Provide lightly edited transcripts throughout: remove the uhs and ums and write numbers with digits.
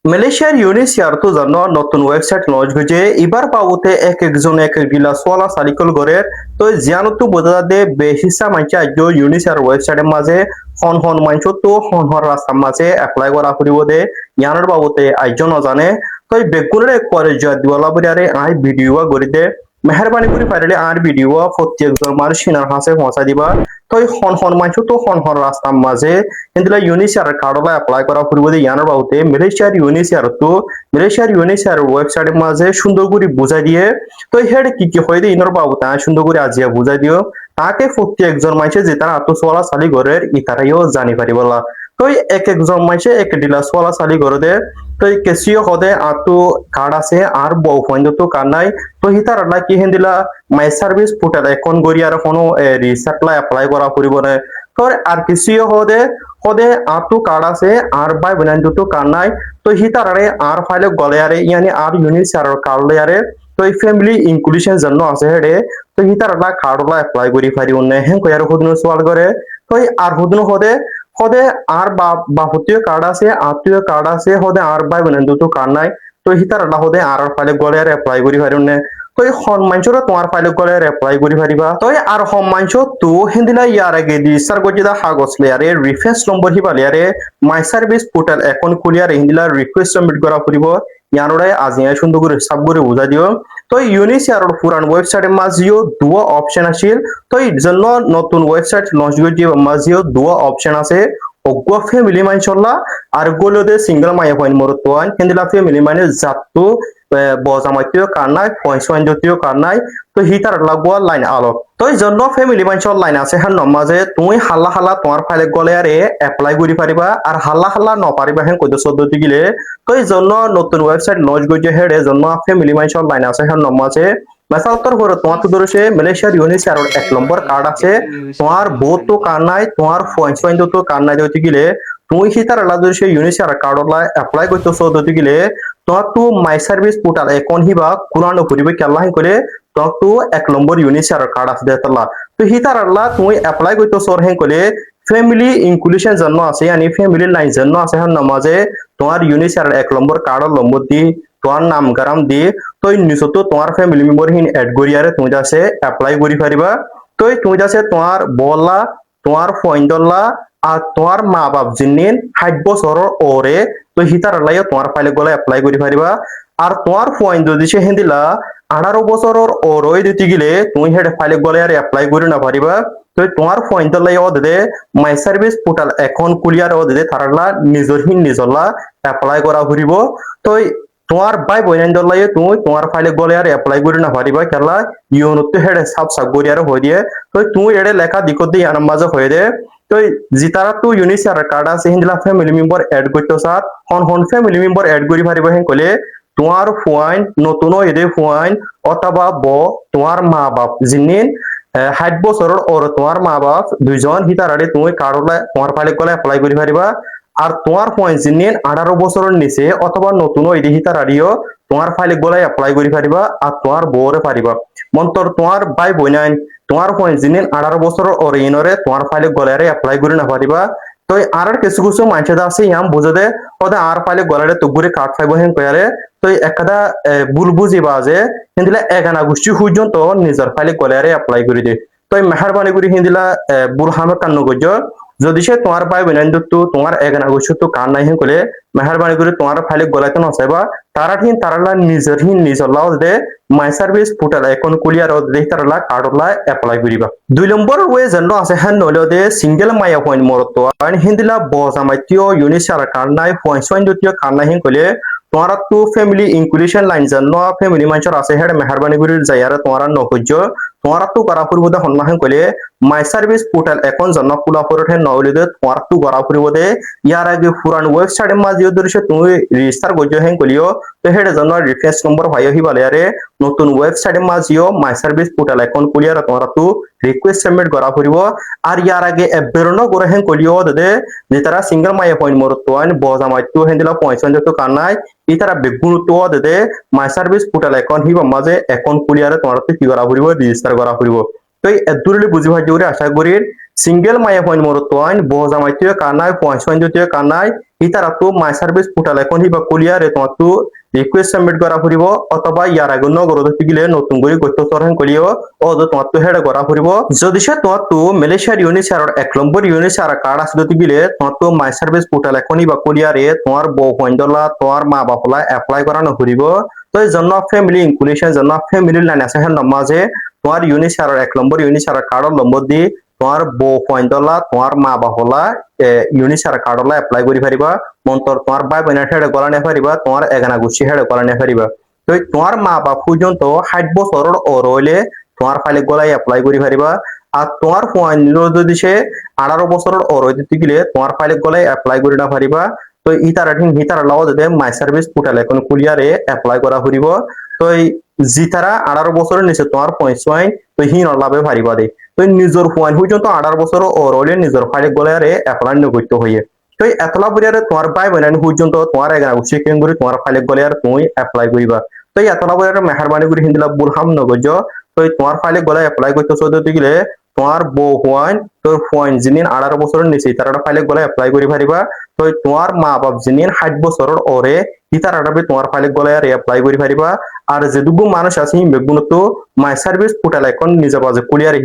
মালয়েশিয়ার ইউনিসিয়ার তো জানো নতুন ওয়েবসাইট লঞ্চ হয়েছে এবার পাবতে এক একজন এক এক গিলা সোলা সালিকল করে তো জিয়ানো তো বোঝা দে বেশিসা মানছে আজ ইউনিসিয়ার ওয়েবসাইটের মাঝে হন হন মানছ তো হন হন রাস্তার মাঝে এপ্লাই করা করিব দে ইয়ানোর বাবতে আইজন জানে তো বেগুনের করে জয় দিওয়ালা বরিয়ারে আই ভিডিও গড়ি দে মেহরবানি করে পারিলে আর ভিডিও প্রত্যেকজন মানুষ সিনার হাসে পৌঁছা দিবা তো হন হন মানছ তো হন হন রাস্তার মাঝে কিন্তু ইউনিসিয়ার কার্ডলা এপ্লাই করা পূর্বে ইয়ানোর বাবতে মালয়েশিয়ার ইউনিসিয়ার ওয়েবসাইটের মাঝে সুন্দর করে বুঝাই দিয়ে তো হেড কি কি হয় ইনোর বাবতে সুন্দর করে আজিয়া বুঝাই দিও তাকে প্রত্যেকজন মানুষে যে তারা আত্ম চলা চালি ঘরের ইতারাইও জানি পারিবলা তো এক একজন মানুষে এক ডিলা চলা চালি ঘরে দে তো কেসিও হদে আতো কার্ড আছে আর বউ ফাইন্ড তো কার্ড নাই তো হিতারা কি হেন্দিলা মাই সার্ভিস পোর্টাল এখন গড়িয়ার কোনো রিসার্টলা এপ্লাই করা পড়িব না তো আর কিছুও হদে হদে আতো কার্ড আছে আর বাই বোনান দুটো কার্ড নাই তো হিতারারে আর ফাইলে গলে আরে ইয়ানি আর ইউনিট আর কার্ড আরে তো এই ফ্যামিলি ইনক্লুশন জন্য আছে হেডে তো হিতারা কার্ডলা এপ্লাই করি পারি উন্নয় হেন কয়ার হুদনো সওয়াল করে তো আর হুদনো হদে হদে আর বাপতীয় কার্ড আছে আত্মীয় কার্ড আছে হদে আর বাই বোনান দুটো কার্ড নাই তো হিতারা হদে আর ফাইলে গলে আর এপ্লাই করি পারি উন্নয় তো হন মাঞ্চর তোমার ফাইলে গলে এপ্লাই করি পারিবা তো আর হন মাঞ্চ তো হিন্দিলা ইয়ার আগে রেজিস্টার গজিদা হাগজ লেয়ারে রেফারেন্স নম্বর হিবালিয়ারে মাই সার্ভিস পোর্টাল এখন খুলিয়ারে হিন্দিলা রিকোয়েস্ট সাবমিট করা পড়িব ইয়ানোরে আজিয়া সুন্দর করে হিসাব করে বুঝা দিও তো ইউনিসিয়ার পুরান ওয়েবসাইটের মাঝিও দুয়া অপশন আছিল তো এই জন্য নতুন ওয়েবসাইট লঞ্চ গজিয়ে মাঝিও দুয়া অপশন আছে অগ্গ ফ্যামিলি মাইনছল্লা আর গোলদে সিঙ্গেল মাইয়া পয়েন্ট মরতোয়ান হিন্দিলা ফ্যামিলি মানে জাতু বজামাইতেও কার নাই পয়েন্ট জাতীয় কার নাই তো হিতার লাগোয়া লাইন আলো তো এই জন্য ফ্যামিলি মাইনছল লাইন আছে হ্যাঁ নমাজে তুমি হাল্লা হাল্লা তোমার ফাইলে গলে আরে এপ্লাই করি পারিবা আর হাল্লা হাল্লা নপারিবা হ্যাঁ কইতে পদ্ধতি গিলে তো এই জন্য নতুন ওয়েবসাইট লঞ্চ গইছে হেডে জন্য ফ্যামিলি মাইনছল লাইন আছে হ্যাঁ নমাজে মেসাউত্তর করে তোমার তো ধরেছে মালয়েশিয়ার ইউনিসিয়ার এক নম্বর কার্ড আছে তোমার বোধ তো কার নাই তোমার পয়েন্ট তো কার নাই হইতে গিলে তুমি হিতার আলাদা ধরেছে ইউনিসিয়ার কার্ড এপ্লাই করতে পদ্ধতি গিলে তোমার তো মাই সার্ভিস পোর্টাল এখন হিবা কুরানো করিবে কেলা হিন করে তোমার তো এক নম্বর ইউনিসিয়ার কার্ড আছে দেতলা তো হিতার আল্লাহ তুমি এপ্লাই করতে সর হেন করে ফ্যামিলি ইনক্লুশন জন্য আছে yani ফ্যামিলি লাইন জন্য আছে হন নামাজে তোমার ইউনিসিয়ার এক নম্বর কার্ড নম্বর দি তোমার নাম গারাম দি তো নিশ্চয় তো তোমার ফ্যামিলি মেম্বার হিন এড করিয়ারে তুমি যাচ্ছে এপ্লাই করি পারিবা তো তুমি যাচ্ছে তোমার বলা তোমার ফয়েন্ডলা আর তোমার মা বাপ জিনিন 60 বছরের ওরে তো হিতার লাইও তোমার ফাইলে গলে এপ্লাই করি পারিবা আর তোমার পয়েন্ট যদি সে হিন্দিলা 18 বছরের ওরই দিতে গেলে তুমি হেড ফাইলে গলে আর এপ্লাই করি না পারিবা তো তোমার পয়েন্ট লাই ও দে মাই সার্ভিস পোর্টাল এখন কুলিয়ার ও দে তারালা নিজর হিন নিজলা এপ্লাই করা ঘুরিব তো তোমার বাই বইনাইন দলাই তুমি তোমার ফাইলে গলে আর এপ্লাই করি না পারিবা কেলা ইউনতে হেড সাব সাব করি আর হয়ে দিয়ে তো তুমি এড়ে লেখা দিকত দিয়ে আনার মাঝে হয়ে দে তো জিতারা তো ইউনিসিয়ার কার্ড আছে হিন্দিলা ফ্যামিলি মেম্বার এড করতে সার হন হন ফ্যামিলি মেম্বার এড করি পারিব হেন কলে তোমার পয়েন্ট নতুন এদে পয়েন্ট অথবা তোমার মা বাপ জিনিন 60 বছরের ওর তোমার মা বাপ দুইজন হিতারারে তুমি কার্ড তোমার ফাইলে গলে এপ্লাই করি পারিবা আর তোমার পয়েন্ট জিনিন 18 বছরের নিচে অথবা নতুন এদে হিতারারিও তোমার ফাইলে গলে এপ্লাই করি পারিবা আর তোমার বউরে পারিবা মন্তর তোমার বাই বইনাইন তোমার পয়েন্ট জিনিন 18 বছরের ওর ইনরে তোমার ফাইলে গলে এপ্লাই করি না পারিবা তো আর কিছু কিছু মানুষ আছে ইয়াম বুঝে দে ওদের আর ফাইলে গলারে তুগুরে কাট ফাইব হেন কয়ারে তো একটা ভুল বুঝিবা যে হিন্দিলা এগানা গোষ্ঠী পর্যন্ত নিজের ফাইলে গলারে এপ্লাই করে দে তো মেহরবানি করে হিন্দিলা ভুল হামে কান্ন গজ্জ যদি সে তোমার পাই বিনাইন্দ তো তোমার এগানা গোষ্ঠী তো কান নাই হেন কলে মেহরবানি করে তোমার ফাইলে গলাতে নসাইবা তারালা নিজের নিজর লাও দে মাই সার্ভিস পোর্টাল এখন কুলিয়ার দে তারালা কার্ডলা এপ্লাই করিবা 2 নম্বর ওয়ে জন্য আছে হ্যান নলে দে সিঙ্গেল মাইয়া পয়েন্ট মরতো আর হিন্দিলা বজামাইতিও ইউনিসিয়ার কার্ড নাই পয়েন্ট জাতীয় কার্ড নাই হেন কলে তোমার তো ফ্যামিলি ইনক্লুশন লাইন জন্য ফ্যামিলি মানুষের আছে হেড মেহরবানি করে যাইয়ারে তোমার নকজ্য তোমার তো করা পূর্ব দে হন্না হেন কলে মাই সার্ভিস পোর্টাল এখন জন্য খোলা পড়ে নলে দে তোমার তো করা পূর্ব দে ইয়ার আগে পুরান ওয়েবসাইটের মাঝে ধরে তুমি রেজিস্টার গজ্য হেন কলিও তো হেড জন্য রেফারেন্স নম্বর ভাইও হিবালে নতুন ওয়েবসাইটের মাঝেও মাই সার্ভিস পোর্টাল এখন কুলিয়ার তোমার তো রিকোয়েস্ট সাবমিট করা পড়িব আর ইয়ার আগে বেরোনো করে হেন কলিও দে যে তারা সিঙ্গেল মাই পয়েন্ট মরতোয়ান বজামাইতো হেন দিলা পয়েন্ট তো কানাই ই তারা বেগুনতো দে মাই সার্ভিস পোর্টাল এখন হিবা মাঝে এখন কুলিয়ার তোমার তো কি করা পড়িব রেজিস্টার করা পড়িব তো এদুরলি বুঝি ভাই জোরে আশা করি সিঙ্গেল মায়ে পয়েন্ট মরতোয়ান বজামাইতে কানাই পয়েন্ট পয়েন্ট কানাই ইতারা তো মাই সার্ভিস পোর্টাল এখন হিবা কুলিয়ারে তোমার তো রিকোয়েস্ট সাবমিট করা ফুরিব অথবা ইয়ার আগে নগরদ গিলে নতুন করে গত্য সরহন করিও ও তোমার তো হেড করা ফুরিব যদি সে তোমার তো মালয়েশিয়ার ইউনিসার 1 নম্বর ইউনিসার কার্ড আছে গিলে তোমার তো মাই সার্ভিস পোর্টাল এখন হিবা কুলিয়ারে তোমার বউ পয়েন্টলা তোমার মা বাপলা এপ্লাই করানো ফুরিব তো এই জন্য ফ্যামিলি ইনক্লুশন জন্য ফ্যামিলি লাইন আছে হেন মাঝে তোমার ইউনিসার 1 নম্বর ইউনিসার কার্ড নম্বর দি তোমার বউ পয়েন্টলা তোমার মা বাপলা ইউনিসার কার্ডলা এপ্লাই করি পারিবা মন্তর তোমার ভাই বোনের হেডে গলা নে পারিবা তোমার এগানা গুছি হেডে গলা নে পারিবা তো তোমার মা বাপ পর্যন্ত 60 বছরের ও রইলে তোমার ফাইলে গলায় এপ্লাই করি পারিবা আর তোমার ফোন যদি সে 18 বছরের ও রই দিতে গেলে তোমার ফাইলে গলায় এপ্লাই করি না পারিবা তো হিতারা লাও দেবে মাই সার্ভিস পোর্টাল এখন কুলিয়ারে এপ্লাই করা ফুরিব তো জিতারা 18 বছরের নিচে তোমার পয়েন্ট তো হিন লাভে পারিবা দে তো নিজের ফোন পর্যন্ত 18 বছর ও রইলে নিজের ফাইলে গলায় এপ্লাই করতে হইয়ে তো এতলা বরিয়ারে তোমার ভাই বোন পর্যন্ত তোমার এগানা উচিত করে তোমার ফাইলে গলে আর তুমি এপ্লাই করিবা তো এতলা বরিয়ারে মেহরবানি করে হিন্দিলা বুলহাম নগজ তো তোমার ফাইলে গলে এপ্লাই করতে চলতে গেলে তোমার বউ হওয়ান তোর ফোন যিনিন 18 বছরের নিচে তারা ফাইলে গলে এপ্লাই করি পারিবা তো তোমার মা বাপ যিনিন 60 বছরের ওরে ইতারাবে তোমার ফাইলে গলে আর এপ্লাই করি পারিবা আর যে দুগু মানুষ আছে বেগুনত মাই সার্ভিস পোর্টাল এখন নিজে বাজে কুলিয়ার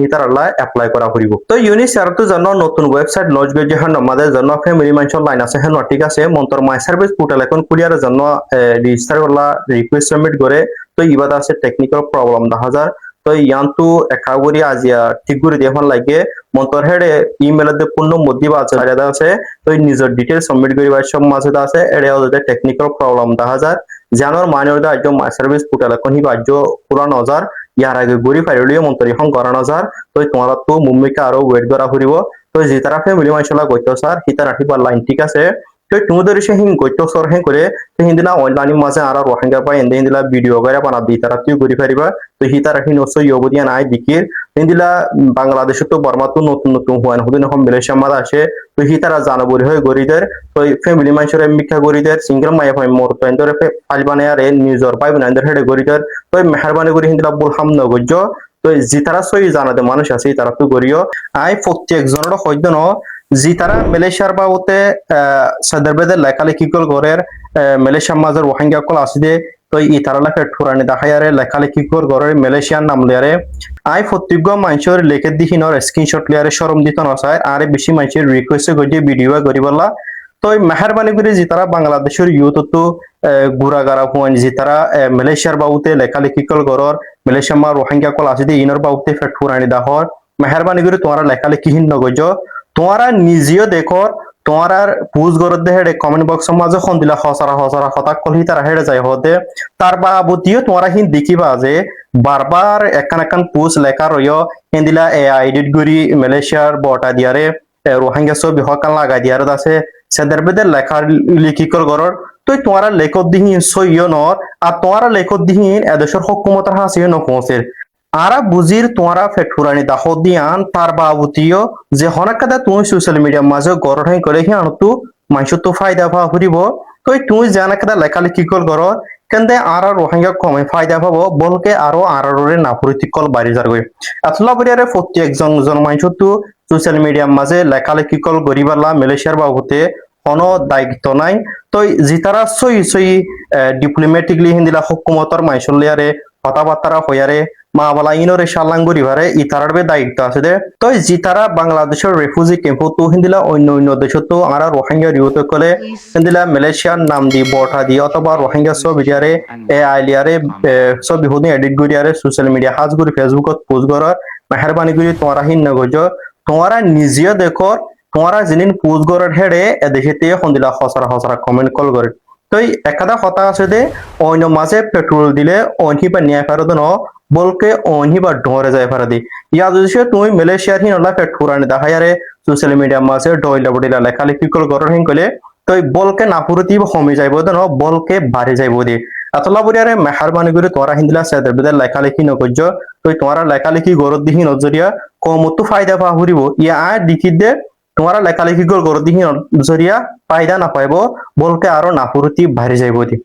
হিতারাল্লা এপ্লাই করা করিব তো ইউনিসারতো জন্য নতুন ওয়েবসাইট লঞ্চ গজে হন আমাদের জন্য ফ্যামিলি মানুষের লাইন আছে হেন ঠিক আছে মন্তর মাই সার্ভিস পোর্টাল এখন কুলিয়ারের জন্য রেজিস্টার করলা রিকোয়েস্ট সাবমিট করে তো ইবাদ আছে টেকনিক্যাল প্রবলেম দেখা যায় তো ইয়ান্তু একাগরি আজিয়া ঠিক করে দেখুন লাগে মন্তর হেডে ইমেল দে পূর্ণ মধ্যে আছে তো নিজের ডিটেলস সাবমিট করিবা সব মাঝে আছে এড়ে টেকনিক্যাল প্রবলেম দেখা যায় জানোর মাইনর দা আজ মাই সার্ভিস পোর্টাল এখন হি বাজ্য পুরান হাজার ইয়ার আগে গড়ি ফাইলিও মন্তর এখন করান হাজার তো তোমার তো মুম্বাইকে আরো ওয়েট করা ফুরিব তো যে তারা ফ্যামিলি মানুষলা গইতো স্যার হিতার আঠিবার লাইন ঠিক আছে তো তুমি সে হিং গইতো সর হেং করে তো হিন্দিনা অনলাইন মাঝে আর রোহিঙ্গা পাই এন্দে হিন্দিলা ভিডিও করে বানা দি তারা তুই গড়ি ফারিবা তো হিতার আঠি নসো ইয়বদিয়া নাই দিকির হিন্দিলা বাংলাদেশে তো বর্মা তো নতুন নতুন হুয়ান হুদিন এখন মালয়েশিয়া মাঝে আসে তো হিতারা জানাবরি হয়ে গরিদের তো ফ্যামিলি মানুষের মিক্ষা গরিদের সিঙ্গেল মাই হয় মোর তো এন্দরে ফাইল বানায় আর নিজর পাই না এন্দর হেডে গরিদের তো মেহরবানি করে হিন্দিলা বুলহাম নগজ তো যে তারা সই জানাতে মানুষ আছে তারা তো গরিও আই প্রত্যেকজনের হইদ ন যে তারা মালয়েশিয়ার বাবতে সদরবেদের লেখালেখি কল করে মালয়েশিয়ার মাঝে রোহিঙ্গা কল আসিদে তো ই তারা লেখা ঠুরানি দেখায়ারে লেখালেখি কল করে মালয়েশিয়ার নাম লিয়ারে আই প্রত্যেক মানুষের লেখে দিহিনর স্ক্রিনশট লিয়ারে সরম দিত নসায় আরে বেশি মানুষের রিকোয়েস্ট গিয়ে ভিডিও করিবলা তো মেহরবানি করে যে তারা বাংলাদেশের ইউথ তো গুড়াগাড়া হুয়ান যে তারা মালয়েশিয়ার বাবুতে লেখালেখি কল গরর মালয়েশিয়া মা রোহিঙ্গা কল আসিদে ইনর বাবুতে ফেট ঠুরানি দাহর মেহরবানি করে তোমারা লেখালেখিহীন নগজ তোমারা নিজেও দেখো তোমার আর পুজ গরত দে হেডে কমেন্ট বক্সের মাঝে খন দিলা হসারা হসারা হতা কলহি তারা হেডে যায় হতে তার বাবতিও তোমারা হিন দেখিবা যে বারবার একান পুজ লেখা রইও হিন্দিলা আইডিট গরি মালয়েশিয়ার বটা দিয়ারে রোহিঙ্গা ছবি হকান লাগাই দিয়ার আছে সেদের বেদের লেখা লিখিকল গরর তো তোমারা লেখক দিহীন সইও নর আর তোমারা লেখক দিহীন এদেশের হকুমতার হাসিও নপৌঁছের আরা বুঝির তোমারা ফেটুরানি দাহ দিয়ান তার বাবুতিও যে হনাকাদা তুমি সোশ্যাল মিডিয়ার মাঝে গড়াই করে হি আনতু মানুষ তো ফায়দা পা ফুরিব তো তুমি জানাকাদা লেখালেখি কল করো কেন্দে আর রোহিঙ্গা কমে ফায়দা পাবো বলকে আরো আররে নাপুরিতি কল বাড়ি যার গই আসলা বরিয়ারে প্রত্যেকজন মানুষ তো সোশ্যাল মিডিয়ার মাঝে লেখালেখি কল গরিবাল্লা মালয়েশিয়ার বাবুতে কোনো দায়িত্ব নাই তো যে তারা সই ডিপ্লোমেটিকলি হিন্দিলা হকুমতর মাইসল লিয়ারে কথাবার্তা হইয়ারে মা বলা ইনরে শালাঙ্গুরি ভারে ইতারারবে দায়িত্ব আছে দে তো যে তারা বাংলাদেশের রেফিউজি ক্যাম্প তো হিন্দিলা অন্য দেশ তো আর রোহিঙ্গা রিউত কলে হিন্দিলা মালয়েশিয়ার নাম দি বটা দি অথবা রোহিঙ্গা সব ভিডিয়ারে আইলিয়ারে সব বিহুদি এডিট করিয়ারে সোশ্যাল মিডিয়া হাজ করি ফেসবুকত পোস্ট করার মেহরবানি করি তোমরা হিন নগজ তোমরা নিজেও দেখো তোমরা যিনি পোস্ট করার হেডে দেখেতে হিন্দিলা হসরা কমেন্ট কল করে তো একাদা কথা আছে দে অন্য মাঝে পেট্রোল দিলে অনহি বা নিয়ে ফেরত ন বলকে অনহি বা ঢরে যায় ফেরা দি ইয়া যদি তুমি মালয়েশিয়ার হিন ওলা পেট্রোল দেখায়ারে সোশ্যাল মিডিয়া মাঝে ডইলা বডিলা লেখালেখি কল গরর হিন কলে তো বলকে নাপুরতি কমে যাইব ন বলকে বাড়ি যাইব দি আতলা বরিয়ারে মেহরবানি করে তোরা হিন্দিলা সেদের বেদের লেখালেখি নকজ তো তোরা লেখালেখি গরত দিহি নজরিয়া কমতো ফায়দা পা হুরিব ইয়া আর দিকি দে তোমারা লেখালেখি গরত দিহি নজরিয়া ফায়দা না পাইব বলকে আরো নাপুরতি বাড়ি যাইব দি